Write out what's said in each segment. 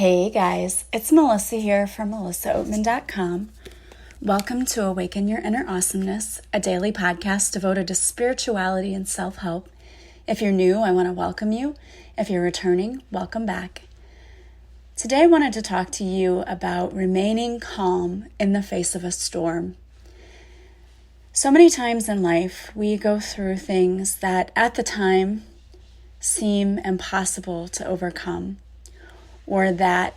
Hey guys, it's Melissa here from melissaoatman.com. Welcome to Awaken Your Inner Awesomeness, a daily podcast devoted to spirituality and self-help. If you're new, I want to welcome you. If you're returning, welcome back. Today I wanted to talk to you about remaining calm in the face of a storm. So many times in life, we go through things that at the time seem impossible to overcome, or that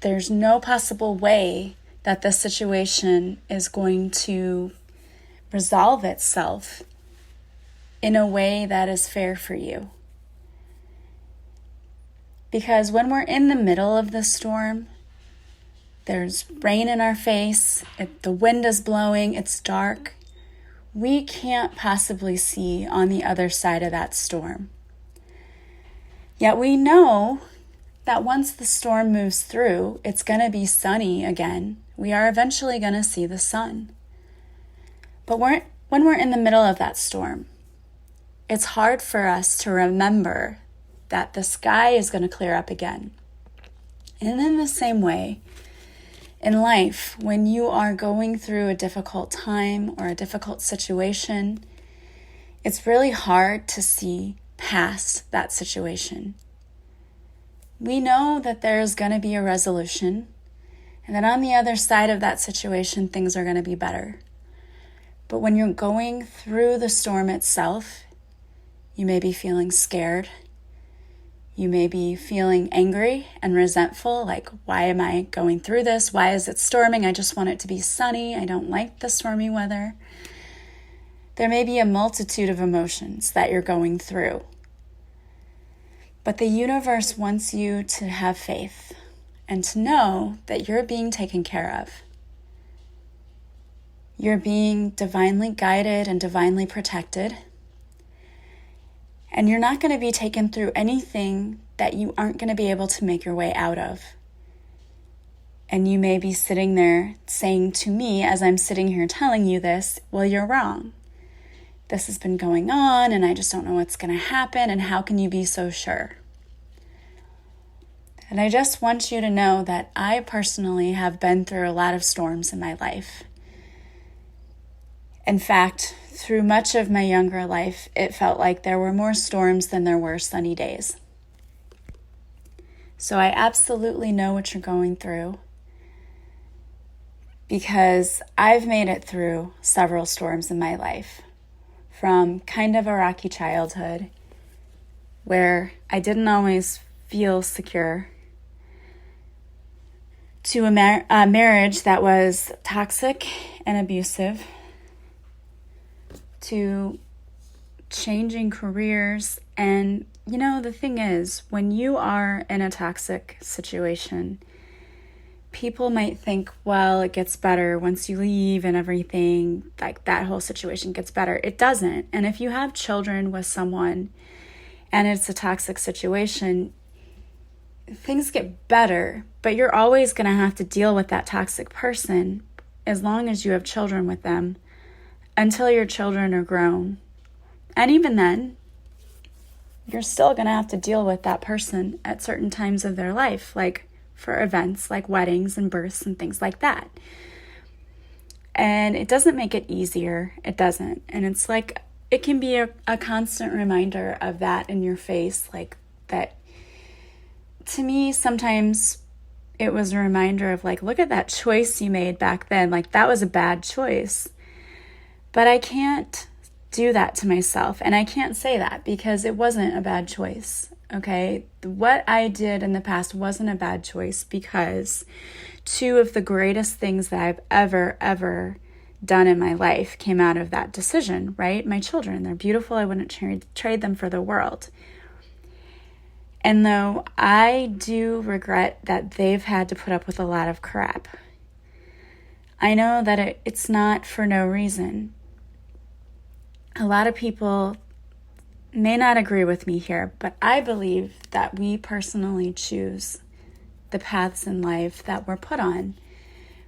there's no possible way that the situation is going to resolve itself in a way that is fair for you. Because when we're in the middle of the storm, there's rain in our face, the wind is blowing, it's dark, we can't possibly see on the other side of that storm. Yet we know that once the storm moves through, it's going to be sunny again. We are eventually going to see the sun. But when we're in the middle of that storm, it's hard for us to remember that the sky is going to clear up again. And in the same way, in life, when you are going through a difficult time or a difficult situation, it's really hard to see past that situation. We know that there's going to be a resolution, and that on the other side of that situation, things are going to be better. But when you're going through the storm itself, you may be feeling scared. You may be feeling angry and resentful, like, why am I going through this? Why is it storming? I just want it to be sunny. I don't like the stormy weather. There may be a multitude of emotions that you're going through. But the universe wants you to have faith and to know that you're being taken care of. You're being divinely guided and divinely protected. And you're not going to be taken through anything that you aren't going to be able to make your way out of. And you may be sitting there saying to me, as I'm sitting here telling you this, well, you're wrong. This has been going on and I just don't know what's going to happen, and how can you be so sure? And I just want you to know that I personally have been through a lot of storms in my life. In fact, through much of my younger life, it felt like there were more storms than there were sunny days. So I absolutely know what you're going through, because I've made it through several storms in my life. From kind of a rocky childhood where I didn't always feel secure, to a marriage that was toxic and abusive, to changing careers. And you know, the thing is, when you are in a toxic situation, people might think, well, it gets better once you leave and everything, like that whole situation gets better. It doesn't. And if you have children with someone and it's a toxic situation, things get better, but you're always going to have to deal with that toxic person as long as you have children with them until your children are grown. And even then, you're still going to have to deal with that person at certain times of their life, like for events like weddings and births and things like that. And it doesn't make it easier. It doesn't. And it's like, it can be a constant reminder of that in your face. Like that, to me, sometimes it was a reminder of like, look at that choice you made back then. Like that was a bad choice. But I can't do that to myself. And I can't say that because it wasn't a bad choice. Okay, what I did in the past wasn't a bad choice, because two of the greatest things that I've ever done in my life came out of that decision, right? My children, they're beautiful. I wouldn't trade them for the world. And though I do regret that they've had to put up with a lot of crap, I know that it's not for no reason. A lot of people may not agree with me here, but I believe that we personally choose the paths in life that we're put on.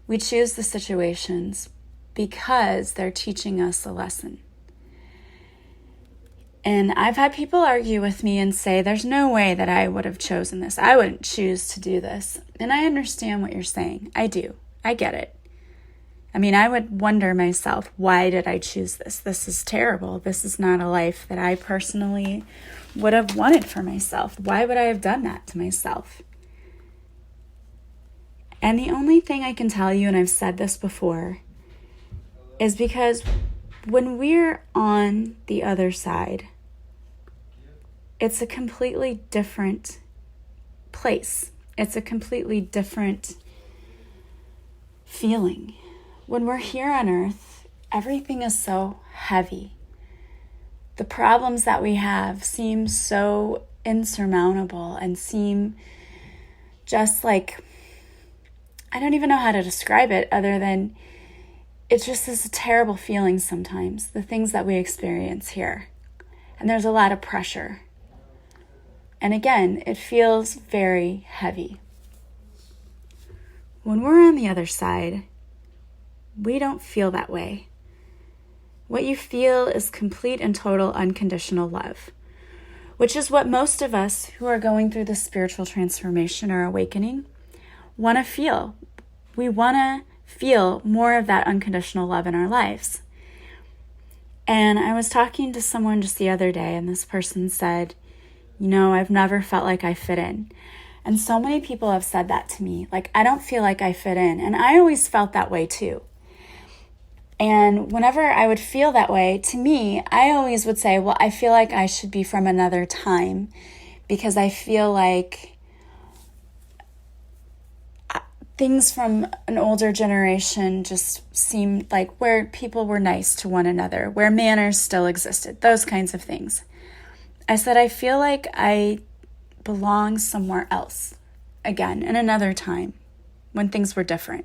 We choose the situations because they're teaching us a lesson. And I've had people argue with me and say, there's no way that I would have chosen this. I wouldn't choose to do this. And I understand what you're saying. I do. I get it. I mean, I would wonder myself, why did I choose this? This is terrible. This is not a life that I personally would have wanted for myself. Why would I have done that to myself? And the only thing I can tell you, and I've said this before, is because when we're on the other side, it's a completely different place. It's a completely different feeling. When we're here on earth, everything is so heavy. The problems that we have seem so insurmountable and seem just like, I don't even know how to describe it other than it's just this terrible feeling sometimes, the things that we experience here. And there's a lot of pressure. And again, it feels very heavy. When we're on the other side, we don't feel that way. What you feel is complete and total unconditional love, which is what most of us who are going through the spiritual transformation or awakening want to feel. We want to feel more of that unconditional love in our lives. And I was talking to someone just the other day, and this person said, I've never felt like I fit in. And so many people have said that to me, like, I don't feel like I fit in. And I always felt that way too. And whenever I would feel that way, to me, I always would say, well, I feel like I should be from another time, because I feel like things from an older generation just seemed like where people were nice to one another, where manners still existed, those kinds of things. I said, I feel like I belong somewhere else, again, in another time, when things were different.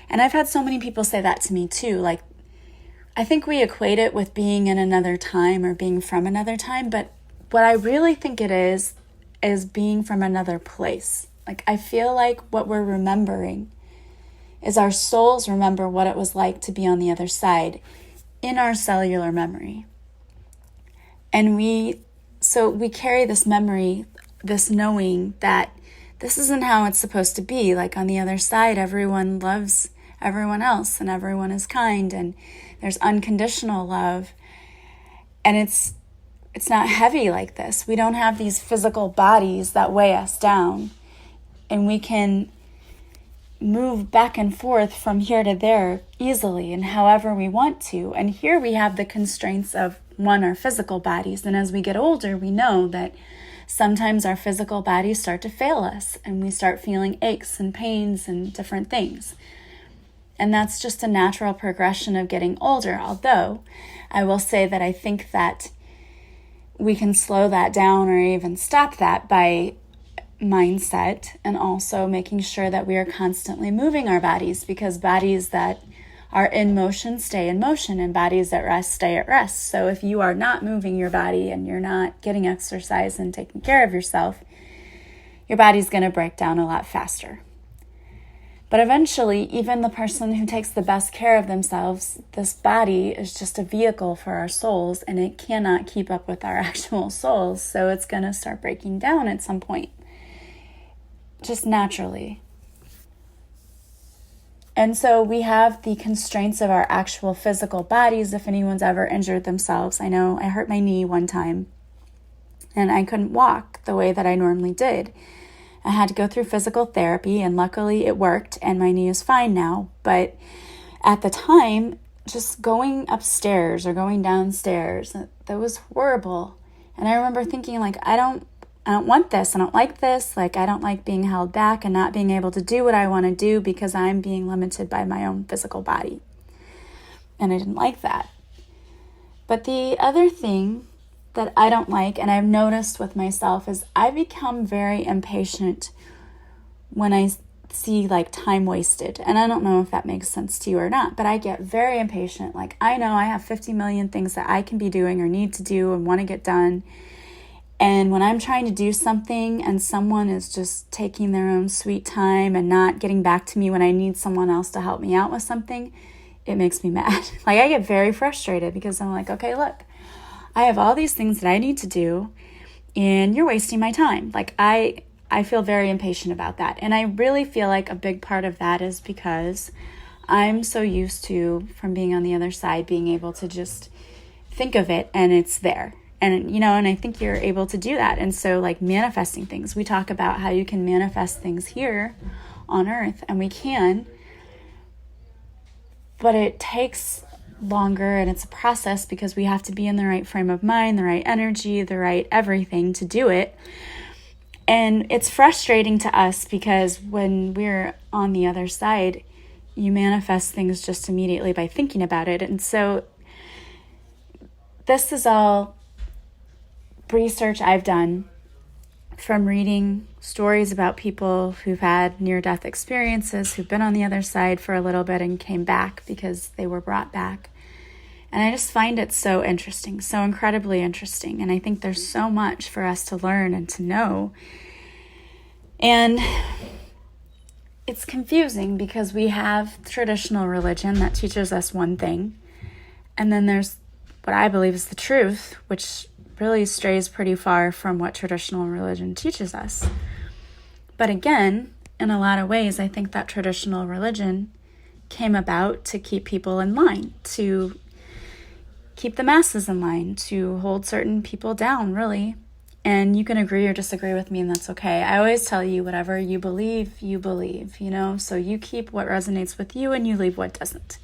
And I've had so many people say that to me too. Like, I think we equate it with being in another time or being from another time, but what I really think it is being from another place. Like, I feel like what we're remembering is our souls remember what it was like to be on the other side in our cellular memory. And we carry this memory, this knowing that this isn't how it's supposed to be. Like, on the other side, everyone loves everyone else and everyone is kind and there's unconditional love. And it's not heavy like this. We don't have these physical bodies that weigh us down. And we can move back and forth from here to there easily and however we want to. And here we have the constraints of, one, our physical bodies. And as we get older, we know that sometimes our physical bodies start to fail us and we start feeling aches and pains and different things. And that's just a natural progression of getting older. Although I will say that I think that we can slow that down or even stop that by mindset, and also making sure that we are constantly moving our bodies, because bodies that are in motion stay in motion and bodies at rest stay at rest. So if you are not moving your body and you're not getting exercise and taking care of yourself, your body's going to break down a lot faster. But eventually, even the person who takes the best care of themselves, this body is just a vehicle for our souls, and it cannot keep up with our actual souls. So it's going to start breaking down at some point, just naturally. And so we have the constraints of our actual physical bodies. If anyone's ever injured themselves, I know I hurt my knee one time and I couldn't walk the way that I normally did. I had to go through physical therapy, and luckily it worked and my knee is fine now. But at the time, just going upstairs or going downstairs, that was horrible. And I remember thinking, like, I don't want this. I don't like this. Like, I don't like being held back and not being able to do what I want to do because I'm being limited by my own physical body. And I didn't like that. But the other thing that I don't like, and I've noticed with myself, is I become very impatient when I see like time wasted. And I don't know if that makes sense to you or not, but I get very impatient. Like, I know I have 50 million things that I can be doing or need to do and want to get done. And when I'm trying to do something and someone is just taking their own sweet time and not getting back to me when I need someone else to help me out with something, it makes me mad. Like, I get very frustrated because I'm like, okay, look, I have all these things that I need to do, and you're wasting my time. Like, I feel very impatient about that. And I really feel like a big part of that is because I'm so used to, from being on the other side, being able to just think of it and it's there. And, and I think you're able to do that. And so, like, manifesting things, we talk about how you can manifest things here on earth, and we can, but it takes longer, and it's a process because we have to be in the right frame of mind, the right energy, the right everything to do it. And it's frustrating to us because when we're on the other side, you manifest things just immediately by thinking about it. And so this is all research I've done from reading stories about people who've had near-death experiences, who've been on the other side for a little bit and came back because they were brought back. And I just find it so interesting, so incredibly interesting. And I think there's so much for us to learn and to know. And it's confusing because we have traditional religion that teaches us one thing. And then there's what I believe is the truth, which really strays pretty far from what traditional religion teaches us. But again, in a lot of ways, I think that traditional religion came about to keep people in line, to keep the masses in line, to hold certain people down, really. And you can agree or disagree with me, and that's okay. I always tell you, whatever you believe, so you keep what resonates with you and you leave what doesn't.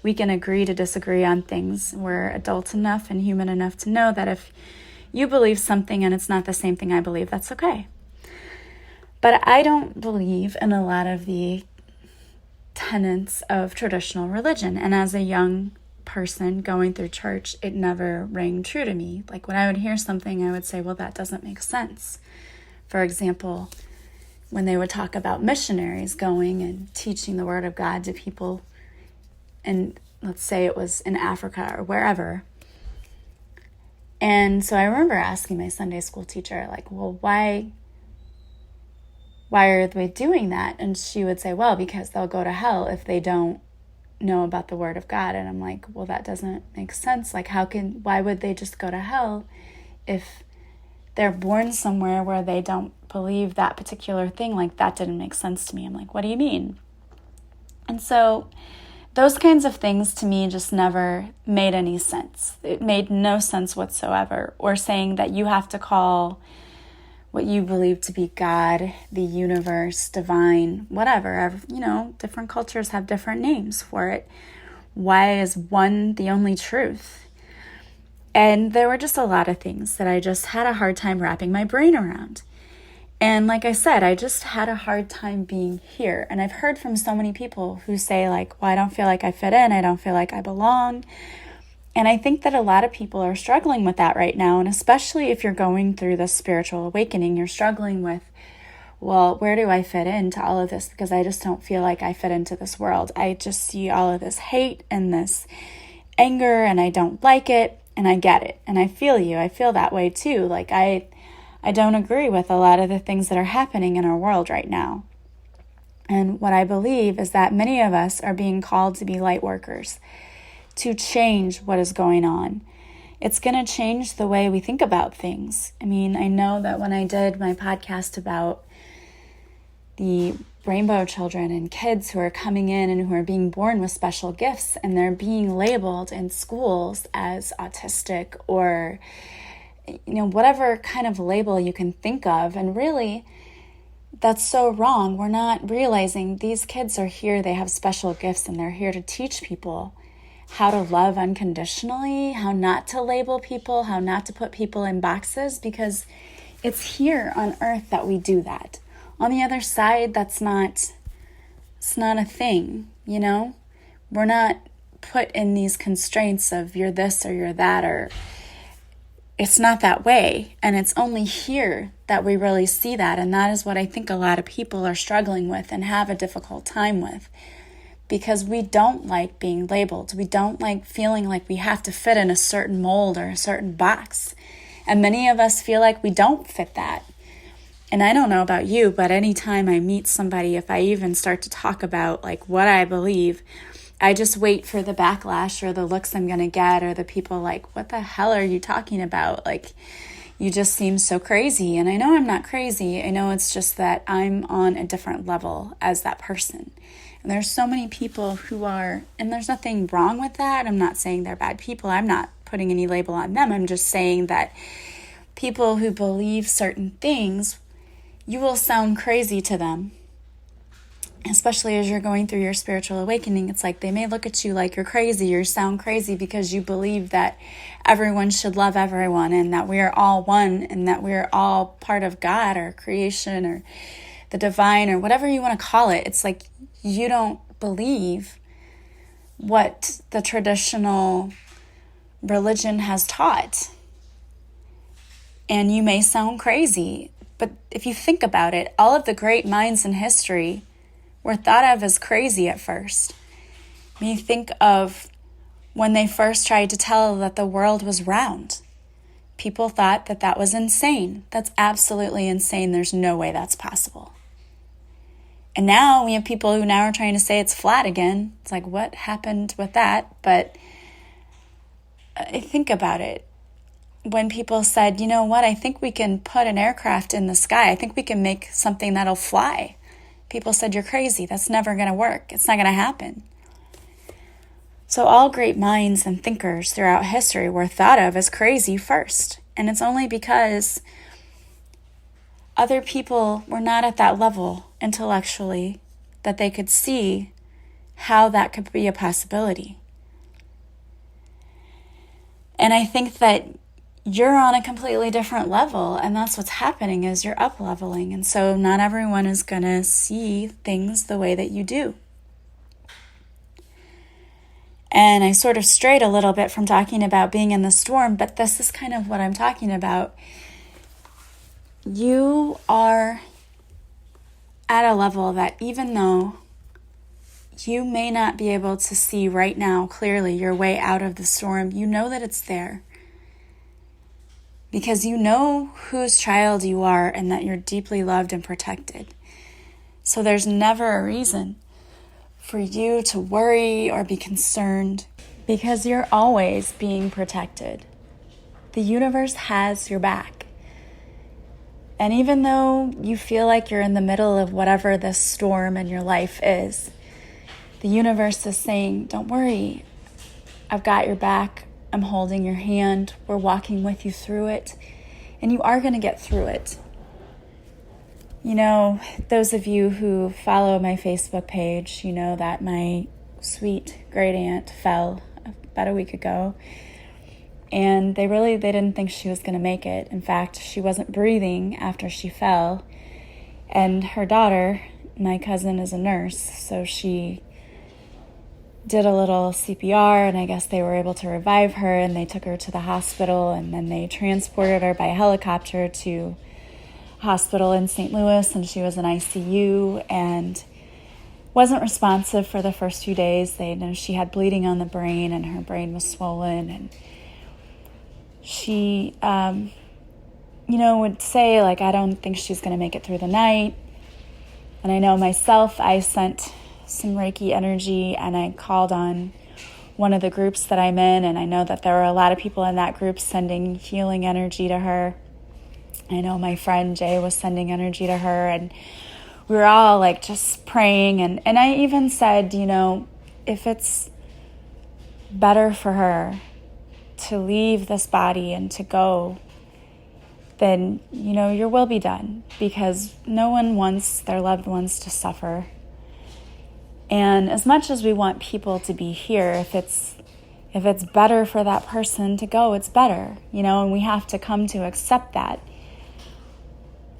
We can agree to disagree on things. We're adult enough and human enough to know that if you believe something and it's not the same thing I believe, that's okay. But I don't believe in a lot of the tenets of traditional religion. And as a young person going through church, it never rang true to me. Like, when I would hear something, I would say, well, that doesn't make sense. For example, when they would talk about missionaries going and teaching the word of God to people, and let's say it was in Africa or wherever. And so I remember asking my Sunday school teacher, like, well, why are they doing that? And she would say, well, because they'll go to hell if they don't know about the word of God. And I'm like, well, that doesn't make sense. Like, why would they just go to hell if they're born somewhere where they don't believe that particular thing? Like, that didn't make sense to me. I'm like, what do you mean? And so those kinds of things to me just never made any sense. It made no sense whatsoever. Or saying that you have to call what you believe to be God, the universe, divine, whatever. Different cultures have different names for it. Why is one the only truth? And there were just a lot of things that I just had a hard time wrapping my brain around. And like I said, I just had a hard time being here. And I've heard from so many people who say, like, well, I don't feel like I fit in. I don't feel like I belong. And I think that a lot of people are struggling with that right now. And especially if you're going through this spiritual awakening, you're struggling with, well, where do I fit into all of this? Because I just don't feel like I fit into this world. I just see all of this hate and this anger, and I don't like it, and I get it. And I feel you. I feel that way too. Like, I don't agree with a lot of the things that are happening in our world right now. And what I believe is that many of us are being called to be light workers, to change what is going on. It's going to change the way we think about things. I mean, I know that when I did my podcast about the rainbow children and kids who are coming in and who are being born with special gifts, and they're being labeled in schools as autistic or whatever kind of label you can think of. And really, that's so wrong. We're not realizing these kids are here, they have special gifts, and they're here to teach people how to love unconditionally, how not to label people, how not to put people in boxes, because it's here on earth that we do that. On the other side, it's not a thing, We're not put in these constraints of you're this or you're that, or it's not that way. And it's only here that we really see that. And that is what I think a lot of people are struggling with and have a difficult time with, because we don't like being labeled. We don't like feeling like we have to fit in a certain mold or a certain box. And many of us feel like we don't fit that. And I don't know about you, but anytime I meet somebody, if I even start to talk about like what I believe, I just wait for the backlash or the looks I'm going to get, or the people like, what the hell are you talking about? Like, you just seem so crazy. And I know I'm not crazy. I know it's just that I'm on a different level as that person. And there's so many people who are, and there's nothing wrong with that. I'm not saying they're bad people. I'm not putting any label on them. I'm just saying that people who believe certain things, you will sound crazy to them. Especially as you're going through your spiritual awakening, it's like they may look at you like you're crazy or sound crazy because you believe that everyone should love everyone and that we are all one and that we're all part of God or creation or the divine or whatever you want to call it. It's like you don't believe what the traditional religion has taught. And you may sound crazy, but if you think about it, all of the great minds in history were thought of as crazy at first. When you think of when they first tried to tell that the world was round, people thought that that was insane. That's absolutely insane. There's no way that's possible. And now we have people who now are trying to say it's flat again. It's like, what happened with that? But I think about it. When people said, you know what, I think we can put an aircraft in the sky. I think we can make something that'll fly. People said, you're crazy. That's never going to work. It's not going to happen. So all great minds and thinkers throughout history were thought of as crazy first. And it's only because other people were not at that level intellectually that they could see how that could be a possibility. And I think that you're on a completely different level, and that's what's happening is you're up-leveling. And so not everyone is going to see things the way that you do. And I sort of strayed a little bit from talking about being in the storm, but this is kind of what I'm talking about. You are at a level that even though you may not be able to see right now clearly your way out of the storm, you know that it's there. Because you know whose child you are and that you're deeply loved and protected. So there's never a reason for you to worry or be concerned because you're always being protected. The universe has your back. And even though you feel like you're in the middle of whatever this storm in your life is, the universe is saying, don't worry, I've got your back. I'm holding your hand. We're walking with you through it. And you are going to get through it. You know, those of you who follow my Facebook page, you know that my sweet great aunt fell about a week ago. And they didn't think she was going to make it. In fact, she wasn't breathing after she fell. And her daughter, my cousin, is a nurse. So she did a little CPR, and I guess they were able to revive her, and they took her to the hospital, and then they transported her by helicopter to a hospital in St. Louis, and she was in ICU and wasn't responsive for the first few days. She had bleeding on the brain, and her brain was swollen, and she, would say, like, I don't think she's going to make it through the night. And I know myself, I sent some Reiki energy, and I called on one of the groups that I'm in, and I know that there were a lot of people in that group sending healing energy to her. I know my friend Jay was sending energy to her, and we were all like just praying, and I even said, if it's better for her to leave this body and to go, then your will be done, because no one wants their loved ones to suffer. And as much as we want people to be here, if it's better for that person to go, it's better, and we have to come to accept that.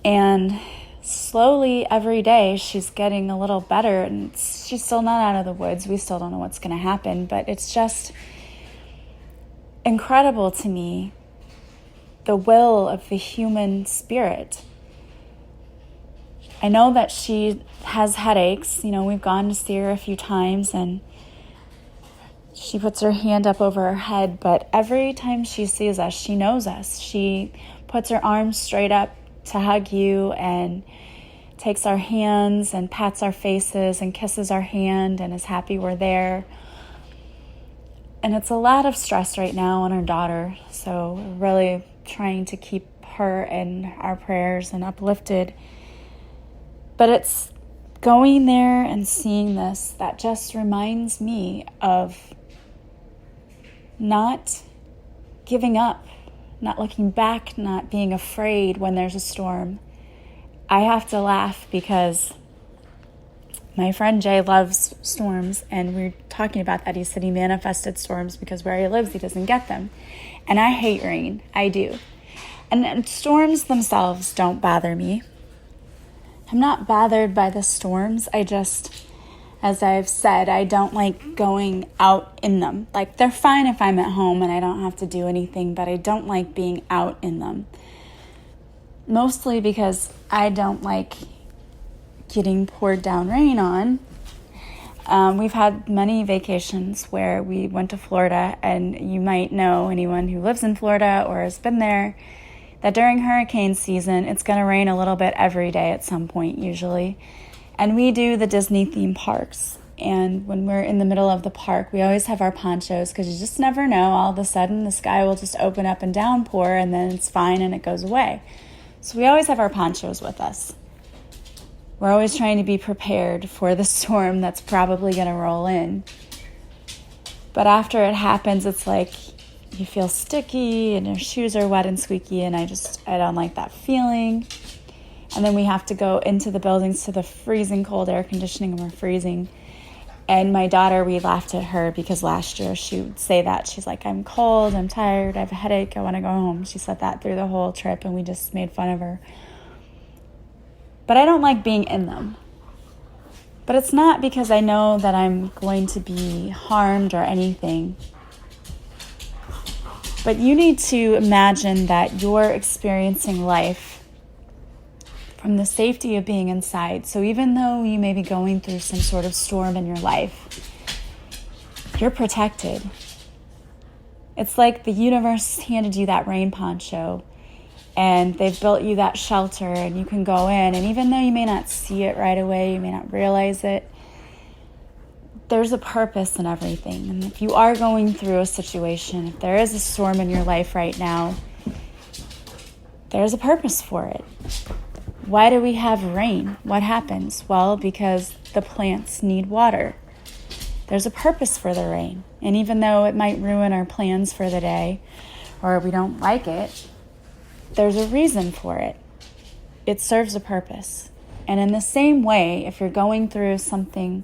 And slowly every day she's getting a little better, and she's still not out of the woods. We still don't know what's going to happen, but it's just incredible to me, the will of the human spirit. I know that she has headaches. We've gone to see her a few times, and she puts her hand up over her head, but every time she sees us, she knows us. She puts her arms straight up to hug you and takes our hands and pats our faces and kisses our hand and is happy we're there. And it's a lot of stress right now on our daughter. So we're really trying to keep her in our prayers and uplifted. But it's going there and seeing this that just reminds me of not giving up, not looking back, not being afraid when there's a storm. I have to laugh because my friend Jay loves storms, and we're talking about that. He said he manifested storms because where he lives, he doesn't get them. And I hate rain. I do. And storms themselves don't bother me. I'm not bothered by the storms. I just, as I've said, I don't like going out in them. Like, they're fine if I'm at home and I don't have to do anything, but I don't like being out in them. Mostly because I don't like getting poured down rain on. We've had many vacations where we went to Florida, and you might know, anyone who lives in Florida or has been there, that during hurricane season, it's going to rain a little bit every day at some point usually. And we do the Disney theme parks. And when we're in the middle of the park, we always have our ponchos because you just never know. All of a sudden, the sky will just open up and downpour, and then it's fine and it goes away. So we always have our ponchos with us. We're always trying to be prepared for the storm that's probably going to roll in. But after it happens, it's like you feel sticky and your shoes are wet and squeaky, and I don't like that feeling. And then we have to go into the buildings to the freezing cold air conditioning, and we're freezing. And my daughter, we laughed at her because last year she would say that. She's like, I'm cold, I'm tired, I have a headache, I want to go home. She said that through the whole trip, and we just made fun of her. But I don't like being in them. But it's not because I know that I'm going to be harmed or anything. But you need to imagine that you're experiencing life from the safety of being inside. So even though you may be going through some sort of storm in your life, you're protected. It's like the universe handed you that rain poncho, and they've built you that shelter, and you can go in. And even though you may not see it right away, you may not realize it, there's a purpose in everything. And if you are going through a situation, if there is a storm in your life right now, there's a purpose for it. Why do we have rain? What happens? Well, because the plants need water. There's a purpose for the rain. And even though it might ruin our plans for the day, or we don't like it, there's a reason for it. It serves a purpose. And in the same way, if you're going through something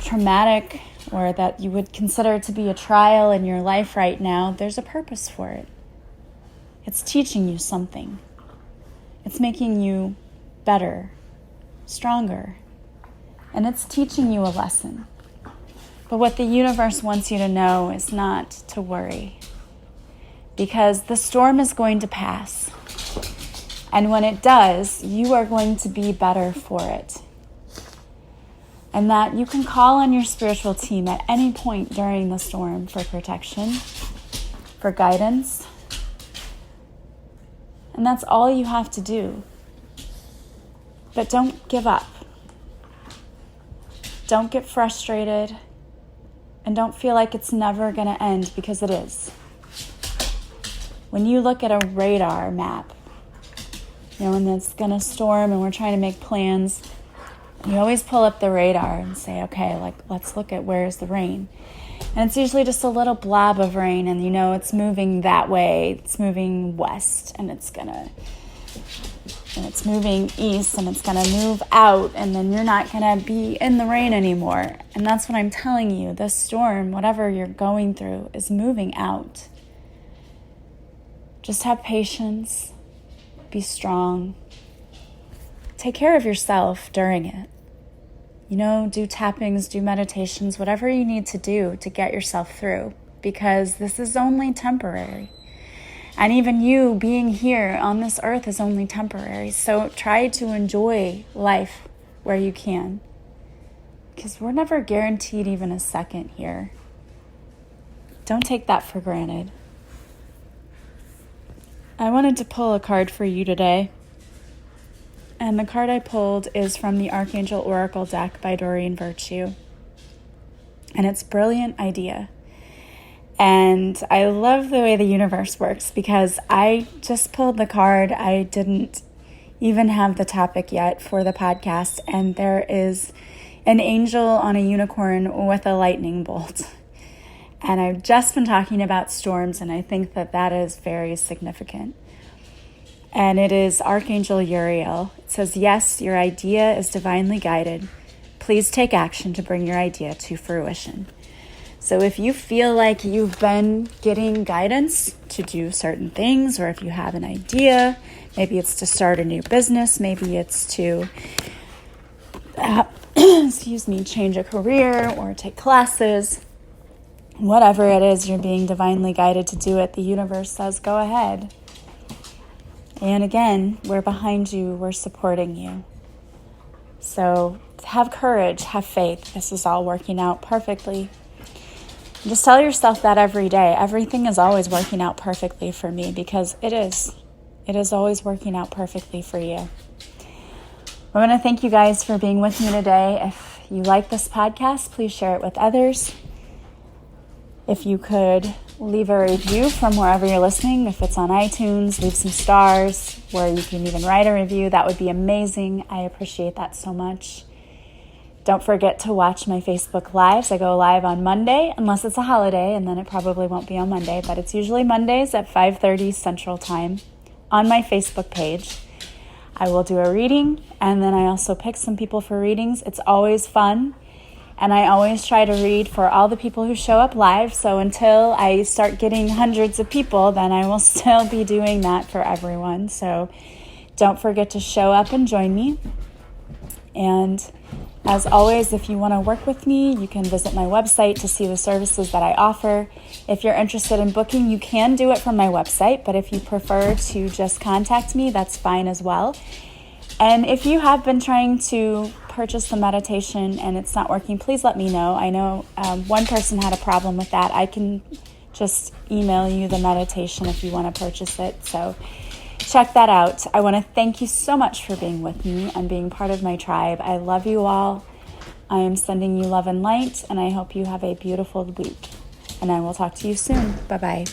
traumatic or that you would consider to be a trial in your life right now, there's a purpose for it. It's teaching you something. It's making you better, stronger, and it's teaching you a lesson. But what the universe wants you to know is not to worry, because the storm is going to pass. And when it does, you are going to be better for it. And that you can call on your spiritual team at any point during the storm for protection, for guidance. And that's all you have to do. But don't give up. Don't get frustrated. And don't feel like it's never going to end, because it is. When you look at a radar map, when it's going to storm and we're trying to make plans, you always pull up the radar and say, okay, let's look at where's the rain. And it's usually just a little blob of rain, and it's moving that way. It's moving west, and it's moving east, and it's gonna move out, and then you're not gonna be in the rain anymore. And that's what I'm telling you. This storm, whatever you're going through, is moving out. Just have patience. Be strong. Take care of yourself during it. Do tappings, do meditations, whatever you need to do to get yourself through, because this is only temporary. And even you being here on this earth is only temporary. So try to enjoy life where you can, because we're never guaranteed even a second here. Don't take that for granted. I wanted to pull a card for you today. And the card I pulled is from the Archangel Oracle deck by Doreen Virtue. And it's Brilliant Idea. And I love the way the universe works because I just pulled the card. I didn't even have the topic yet for the podcast, and there is an angel on a unicorn with a lightning bolt. And I've just been talking about storms, and I think that that is very significant. And it is Archangel Uriel. It says, yes, your idea is divinely guided. Please take action to bring your idea to fruition. So if you feel like you've been getting guidance to do certain things, or if you have an idea, maybe it's to start a new business, maybe it's to change a career or take classes, whatever it is, you're being divinely guided to do it. The universe says, go ahead. And again, we're behind you. We're supporting you. So have courage, have faith. This is all working out perfectly. Just tell yourself that every day. Everything is always working out perfectly for me, because it is. It is always working out perfectly for you. I want to thank you guys for being with me today. If you like this podcast, please share it with others. If you could leave a review from wherever you're listening, if it's on iTunes, leave some stars, where you can even write a review. That would be amazing. I appreciate that so much. Don't forget to watch my Facebook Lives. I go live on Monday, unless it's a holiday, and then it probably won't be on Monday, but it's usually Mondays at 5:30 Central Time on my Facebook page. I will do a reading, and then I also pick some people for readings. It's always fun. And I always try to read for all the people who show up live. So until I start getting hundreds of people, then I will still be doing that for everyone. So don't forget to show up and join me. And as always, if you want to work with me, you can visit my website to see the services that I offer. If you're interested in booking, you can do it from my website. But if you prefer to just contact me, that's fine as well. And if you have been trying to purchase the meditation and it's not working, please let me know. I know one person had a problem with that. I can just email you the meditation if you want to purchase it. So check that out. I want to thank you so much for being with me and being part of my tribe. I love you all. I am sending you love and light, and I hope you have a beautiful week. And I will talk to you soon. Bye-bye.